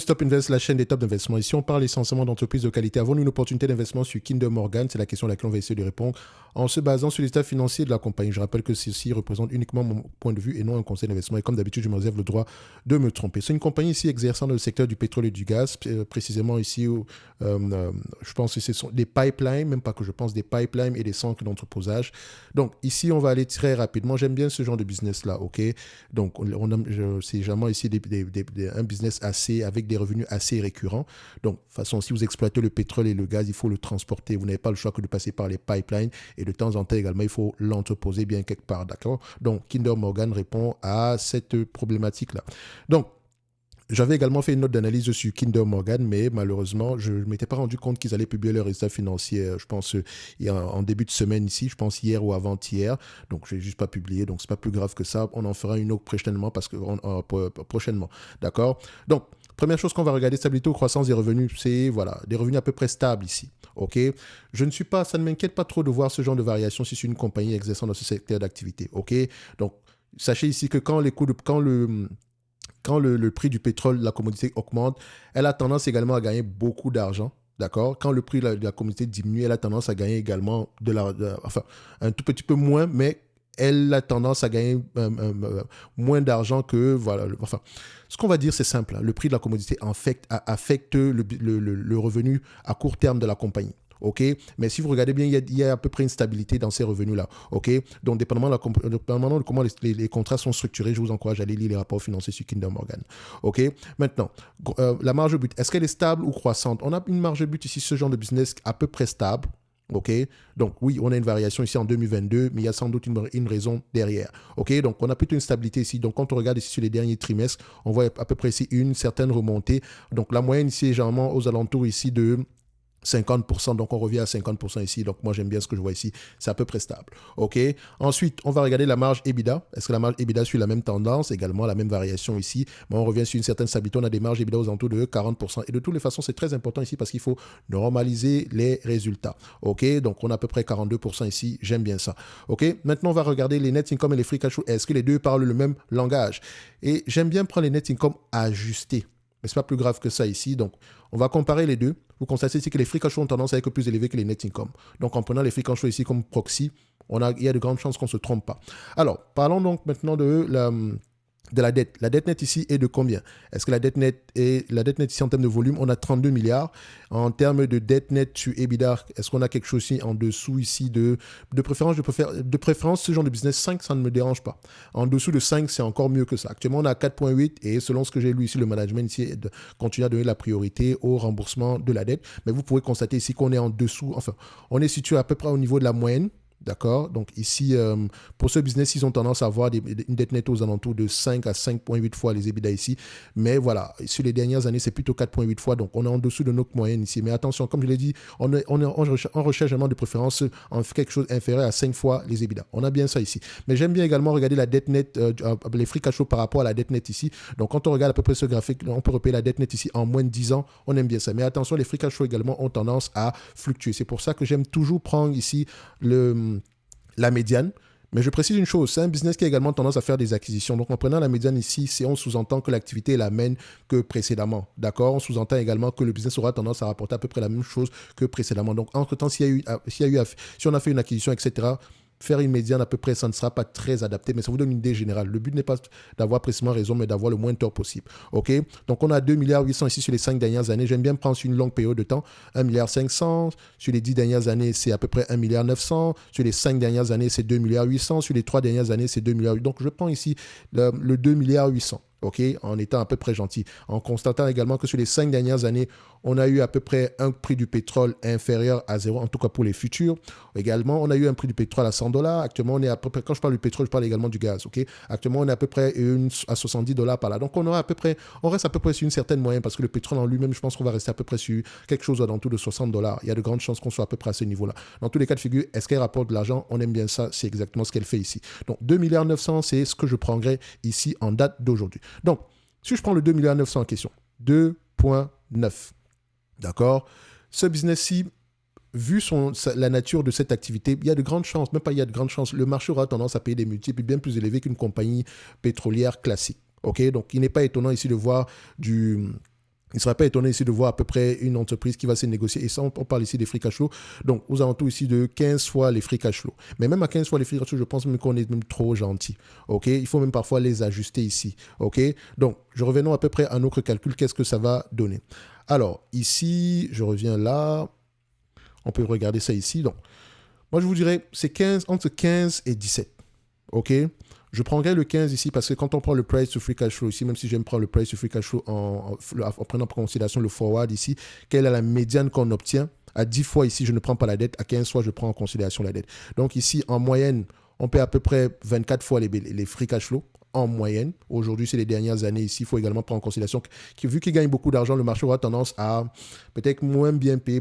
Stop Invest, la chaîne des top d'investissement. Ici, on parle essentiellement d'entreprises de qualité. Avons-nous une opportunité d'investissement sur Kinder Morgan? C'est la question à laquelle on va essayer de répondre en se basant sur l'état financier de la compagnie. Je rappelle que ceci représente uniquement mon point de vue et non un conseil d'investissement. Et comme d'habitude, je me réserve le droit de me tromper. C'est une compagnie ici exerçant dans le secteur du pétrole et du gaz, précisément ici, je pense que ce sont des pipelines, même pas que je pense, des pipelines et des centres d'entreposage. Donc, ici, on va aller très rapidement. J'aime bien ce genre de business-là, ok? Donc, c'est jamais ici un business assez, avec des revenus assez récurrents. Donc, de toute façon, si vous exploitez le pétrole et le gaz, il faut le transporter. Vous n'avez pas le choix que de passer par les pipelines. Et de temps en temps également, il faut l'entreposer bien quelque part, d'accord? Donc, Kinder Morgan répond à cette problématique-là. Donc, j'avais également fait une note d'analyse sur Kinder Morgan, mais malheureusement, je ne m'étais pas rendu compte qu'ils allaient publier leurs résultats financiers, je pense, en début de semaine ici, je pense hier ou avant-hier. Donc, je n'ai juste pas publié, donc ce n'est pas plus grave que ça. On en fera une autre prochainement, prochainement, d'accord? Donc, première chose qu'on va regarder, stabilité ou croissance des revenus, c'est voilà, des revenus à peu près stables ici. Ok, ça ne m'inquiète pas trop de voir ce genre de variation si c'est une compagnie exerçant dans ce secteur d'activité. Ok, donc sachez ici que quand le prix du pétrole, la commodité augmente, elle a tendance également à gagner beaucoup d'argent. D'accord. Quand le prix de la commodité diminue, elle a tendance à gagner également enfin, un tout petit peu moins, mais elle a tendance à gagner moins d'argent que, voilà, enfin, ce qu'on va dire, c'est simple, hein. Le prix de la commodité affecte le revenu à court terme de la compagnie. OK? Mais si vous regardez bien, il y a à peu près une stabilité dans ces revenus-là. OK? Donc, dépendamment de comment les contrats sont structurés, je vous encourage à aller lire les rapports financiers sur Kinder Morgan. OK? Maintenant, la marge but, est-ce qu'elle est stable ou croissante? On a une marge but ici, ce genre de business à peu près stable. OK? Donc, oui, on a une variation ici en 2022, mais il y a sans doute une raison derrière. OK? Donc, on a plutôt une stabilité ici. Donc, quand on regarde ici sur les derniers trimestres, on voit à peu près ici une certaine remontée. Donc, la moyenne ici est généralement aux alentours ici de 50%, donc on revient à 50% ici. Donc moi j'aime bien ce que je vois ici, c'est à peu près stable. OK. Ensuite, on va regarder la marge EBITDA. Est-ce que la marge EBITDA suit la même tendance, également la même variation ici? Mais on revient sur une certaine stabilité. On a des marges EBITDA aux alentours de 40%. Et de toutes les façons, c'est très important ici parce qu'il faut normaliser les résultats. OK. Donc on a à peu près 42% ici. J'aime bien ça. OK. Maintenant, on va regarder les net income et les free cash flow. Est-ce que les deux parlent le même langage? Et j'aime bien prendre les net income ajustés. Mais ce n'est pas plus grave que ça ici. Donc, on va comparer les deux. Vous constatez ici que les free cash flow ont tendance à être plus élevés que les net income. Donc, en prenant les free cash flow ici comme proxy, il y a de grandes chances qu'on ne se trompe pas. Alors, parlons donc maintenant de la dette. La dette nette ici est de combien? Est-ce que la dette nette ici en termes de volume, on a 32 milliards. En termes de dette nette sur EBITDA, est-ce qu'on a quelque chose ici en dessous ici de préférence, ce genre de business 5, ça ne me dérange pas. En dessous de 5, c'est encore mieux que ça. Actuellement, on a 4,8 et selon ce que j'ai lu ici, le management ici continue à donner la priorité au remboursement de la dette. Mais vous pouvez constater ici qu'on est en dessous, enfin, on est situé à peu près au niveau de la moyenne. D'accord? Donc ici, pour ce business, ils ont tendance à avoir une dette nette aux alentours de 5 à 5,8 fois les EBITDA ici. Mais voilà, sur les dernières années, c'est plutôt 4,8 fois. Donc on est en dessous de notre moyenne ici. Mais attention, comme je l'ai dit, on recherche vraiment de préférence en quelque chose inférieur à 5 fois les EBITDA. On a bien ça ici. Mais j'aime bien également regarder la dette nette, les free cash flow par rapport à la dette nette ici. Donc quand on regarde à peu près ce graphique, on peut repérer la dette nette ici en moins de 10 ans. On aime bien ça. Mais attention, les free cash flow également ont tendance à fluctuer. C'est pour ça que j'aime toujours prendre ici la médiane. Mais je précise une chose, c'est un business qui a également tendance à faire des acquisitions. Donc en prenant la médiane ici, on sous-entend que l'activité est la même que précédemment. D'accord? On sous-entend également que le business aura tendance à rapporter à peu près la même chose que précédemment. Donc entre-temps, si on a fait une acquisition, etc., faire une médiane à peu près, ça ne sera pas très adapté, mais ça vous donne une idée générale. Le but n'est pas d'avoir précisément raison, mais d'avoir le moins de tort possible. OK? Donc, on a 2,8 milliards ici sur les 5 dernières années. J'aime bien prendre sur une longue période de temps. 1,5 milliard. Sur les 10 dernières années, c'est à peu près 1,9 milliard. Sur les 5 dernières années, c'est 2,8 milliards. Sur les 3 dernières années, c'est 2,8 milliards. Donc, je prends ici le 2,8 milliards. OK, en étant à peu près gentil. En constatant également que sur les 5 dernières années, on a eu à peu près un prix du pétrole inférieur à zéro, en tout cas pour les futurs. Également, on a eu un prix du pétrole à 100 dollars. Actuellement, on est à peu près, quand je parle du pétrole, je parle également du gaz. OK, actuellement, on est à peu près à 70 dollars par là. Donc, on reste à peu près sur une certaine moyenne parce que le pétrole en lui-même, je pense qu'on va rester à peu près sur quelque chose dans tout de 60 dollars. Il y a de grandes chances qu'on soit à peu près à ce niveau-là. Dans tous les cas de figure, est-ce qu'elle rapporte de l'argent? On aime bien ça. C'est exactement ce qu'elle fait ici. Donc, 2,9 milliards, c'est ce que je prendrais ici en date d'aujourd'hui. Donc, si je prends le 2,9 milliards en question, 2,9, d'accord? Ce business-ci, vu la nature de cette activité, il y a de grandes chances, même pas il y a de grandes chances, le marché aura tendance à payer des multiples bien plus élevés qu'une compagnie pétrolière classique. OK? Donc, il n'est pas étonnant ici de voir Il ne sera pas étonné ici de voir à peu près une entreprise qui va se négocier. Et ça, on parle ici des free cash flow. Donc, aux alentours ici de 15 fois les free cash flow. Mais même à 15 fois les free cash flow, je pense même qu'on est même trop gentil. OK? Il faut même parfois les ajuster ici. OK? Donc, je revenons à peu près à notre calcul. Qu'est-ce que ça va donner? Alors, ici, je reviens là. On peut regarder ça ici. Donc, moi, je vous dirais, c'est entre 15 et 17. OK? Je prendrai le 15 ici parce que quand on prend le price to free cash flow ici, même si j'aime prendre le price to free cash flow en prenant en considération le forward ici, quelle est la médiane qu'on obtient? À 10 fois ici, je ne prends pas la dette. À 15 fois, je prends en considération la dette. Donc ici, en moyenne, on paie à peu près 24 fois les free cash flow. En moyenne. Aujourd'hui, c'est les dernières années ici. Il faut également prendre en considération que vu qu'ils gagnent beaucoup d'argent, le marché aura tendance à peut-être moins bien payer,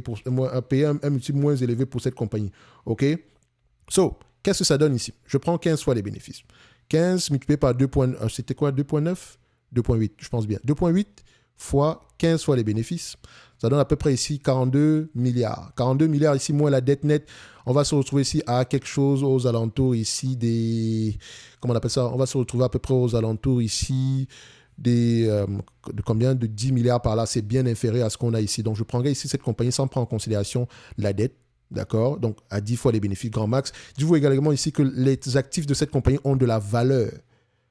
payer un multiple moins élevé pour cette compagnie. OK? So, qu'est-ce que ça donne ici? Je prends 15 fois les bénéfices. 15 multiplié par 2. C'était quoi? 2,9? 2,8, je pense bien. 2,8 fois 15 fois les bénéfices. Ça donne à peu près ici 42 milliards. 42 milliards ici, moins la dette nette. On va se retrouver ici à quelque chose aux alentours ici des... Comment on appelle ça? On va se retrouver à peu près aux alentours ici de combien? De 10 milliards par là. C'est bien inférieur à ce qu'on a ici. Donc, je prendrai ici cette compagnie sans prendre en considération la dette. D'accord? Donc, à 10 fois les bénéfices grand max. Dites-vous également ici que les actifs de cette compagnie ont de la valeur.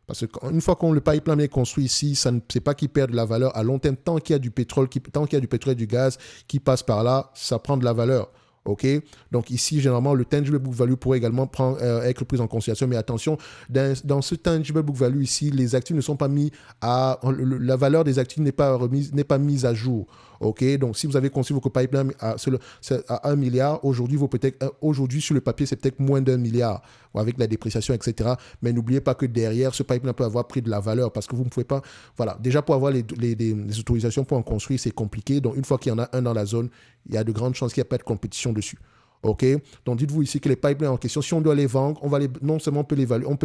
Parce qu'une fois qu'on le pipeline est construit ici, ça ne c'est pas qu'il perd de la valeur à long terme. Tant qu'il y a du pétrole, tant qu'il y a du pétrole et du gaz qui passe par là, ça prend de la valeur. OK? Donc ici, généralement, le tangible book value pourrait également être pris en considération. Mais attention, dans ce tangible book value ici, les actifs ne sont pas mis à... La valeur des actifs n'est pas mise à jour. OK? Donc, si vous avez construit votre pipeline à 1 milliard, aujourd'hui, sur le papier, c'est peut-être moins d'1 milliard avec la dépréciation, etc. Mais n'oubliez pas que derrière, ce pipeline peut avoir pris de la valeur parce que vous ne pouvez pas... Voilà. Déjà, pour avoir les autorisations pour en construire, c'est compliqué. Donc, une fois qu'il y en a un dans la zone, il y a de grandes chances qu'il n'y ait pas de compétition dessus. OK? Donc, dites-vous ici que les pipelines en question, si on doit les vendre, non seulement on peut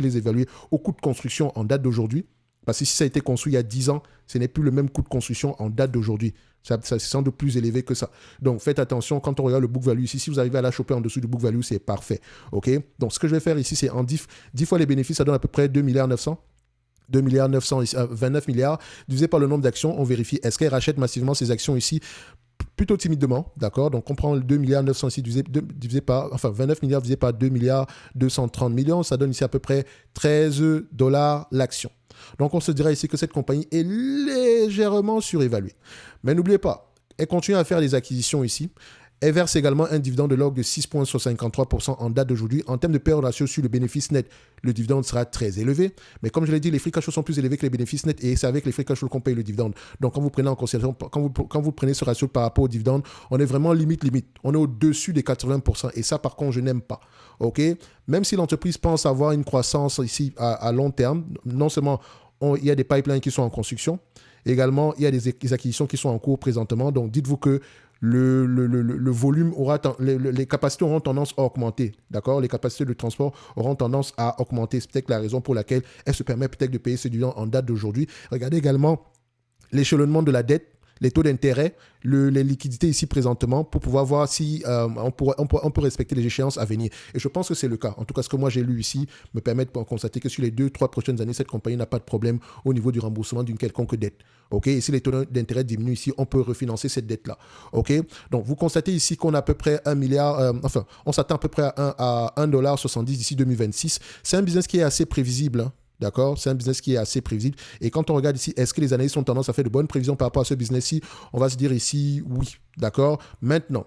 les évaluer au coût de construction en date d'aujourd'hui, parce que si ça a été construit il y a 10 ans, ce n'est plus le même coût de construction en date d'aujourd'hui. Ça c'est sans doute plus élevé que ça. Donc, faites attention quand on regarde le book value ici. Si vous arrivez à la choper en dessous du book value, c'est parfait. OK? Donc, ce que je vais faire ici, c'est en 10 fois les bénéfices, ça donne à peu près 2 milliards 900. 2 milliards 29 milliards, divisé par le nombre d'actions, on vérifie est-ce qu'elle rachète massivement ces actions ici plutôt timidement, d'accord? Donc, on prend le 2 milliards 900 ici divisé par, 29 milliards divisé par 2 milliards 230 millions, ça donne ici à peu près 13 $ l'action. Donc, on se dirait ici que cette compagnie est légèrement surévaluée. Mais n'oubliez pas, elle continue à faire des acquisitions ici. Elle verse également un dividende de l'ordre de 6,53% en date d'aujourd'hui. En termes de payout ratio sur le bénéfice net, le dividende sera très élevé. Mais comme je l'ai dit, les free cash flow sont plus élevés que les bénéfices nets et c'est avec les free cash flow qu'on paye le dividende. Donc, quand vous prenez en considération, quand vous prenez ce ratio par rapport au dividende, on est vraiment limite. On est au-dessus des 80%. Et ça, par contre, je n'aime pas. OK? Même si l'entreprise pense avoir une croissance ici à long terme, non seulement il y a des pipelines qui sont en construction, également, il y a des acquisitions qui sont en cours présentement. Donc, dites-vous que le volume les capacités auront tendance à augmenter, d'accord? Les capacités de transport auront tendance à augmenter. C'est peut-être la raison pour laquelle elle se permet peut-être de payer ce dividende en date d'aujourd'hui. Regardez également l'échelonnement de la dette, les taux d'intérêt, les liquidités ici présentement pour pouvoir voir si on peut respecter les échéances à venir. Et je pense que c'est le cas. En tout cas, ce que moi j'ai lu ici me permet de constater que sur les 2-3 prochaines années, cette compagnie n'a pas de problème au niveau du remboursement d'une quelconque dette. OK? Et si les taux d'intérêt diminuent ici, on peut refinancer cette dette-là. OK? Donc, vous constatez ici qu'on a à peu près 1 milliard, on s'attend à peu près à 1,70$ d'ici 2026. C'est un business qui est assez prévisible, hein. D'accord? C'est un business qui est assez prévisible. Et quand on regarde ici, est-ce que les analystes ont tendance à faire de bonnes prévisions par rapport à ce business-ci? On va se dire ici, oui. D'accord? Maintenant,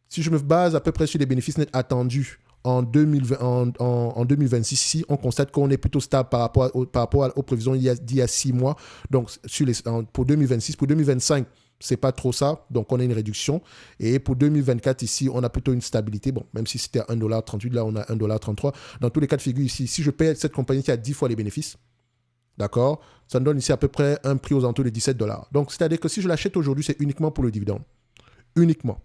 si je me base à peu près sur les bénéfices nets attendus en 2026, ici, on constate qu'on est plutôt stable par rapport aux prévisions d'il y a 6 mois. Donc, pour 2026, pour 2025, c'est pas trop ça, donc on a une réduction. Et pour 2024, ici, on a plutôt une stabilité. Bon, même si c'était à 1,38$, là, on a 1,33$. Dans tous les cas de figure, ici, si je paye cette compagnie qui a 10 fois les bénéfices, d'accord, ça me donne ici à peu près un prix aux alentours de 17$. Donc, c'est-à-dire que si je l'achète aujourd'hui, c'est uniquement pour le dividende. Uniquement.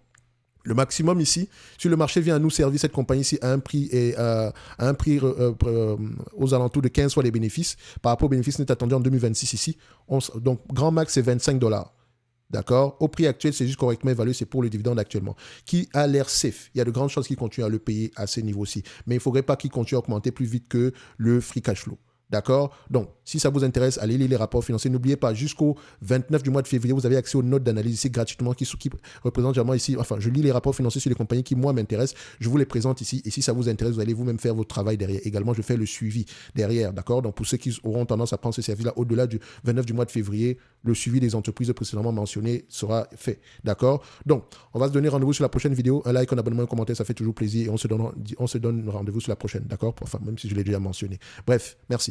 Le maximum ici, si le marché vient à nous servir cette compagnie ici à un prix, aux alentours de 15 fois les bénéfices, par rapport aux bénéfices net attendus en 2026 ici, donc grand max c'est 25$. D'accord? Au prix actuel, c'est juste correctement évalué, c'est pour le dividende actuellement, qui a l'air safe. Il y a de grandes chances qu'il continue à le payer à ce niveau-ci. Mais il ne faudrait pas qu'il continue à augmenter plus vite que le free cash flow. D'accord? Donc, si ça vous intéresse, allez lire les rapports financiers. N'oubliez pas, jusqu'au 29 du mois de février, vous avez accès aux notes d'analyse ici gratuitement qui représentent vraiment ici. Enfin, je lis les rapports financiers sur les compagnies qui, moi, m'intéressent. Je vous les présente ici. Et si ça vous intéresse, vous allez vous-même faire votre travail derrière. Également, je fais le suivi derrière. D'accord? Donc, pour ceux qui auront tendance à prendre ce service-là au-delà du 29 du mois de février, le suivi des entreprises précédemment mentionnées sera fait. D'accord? Donc, on va se donner rendez-vous sur la prochaine vidéo. Un like, un abonnement, un commentaire, ça fait toujours plaisir. Et on se donne rendez-vous sur la prochaine. D'accord? Enfin, même si je l'ai déjà mentionné. Bref, merci.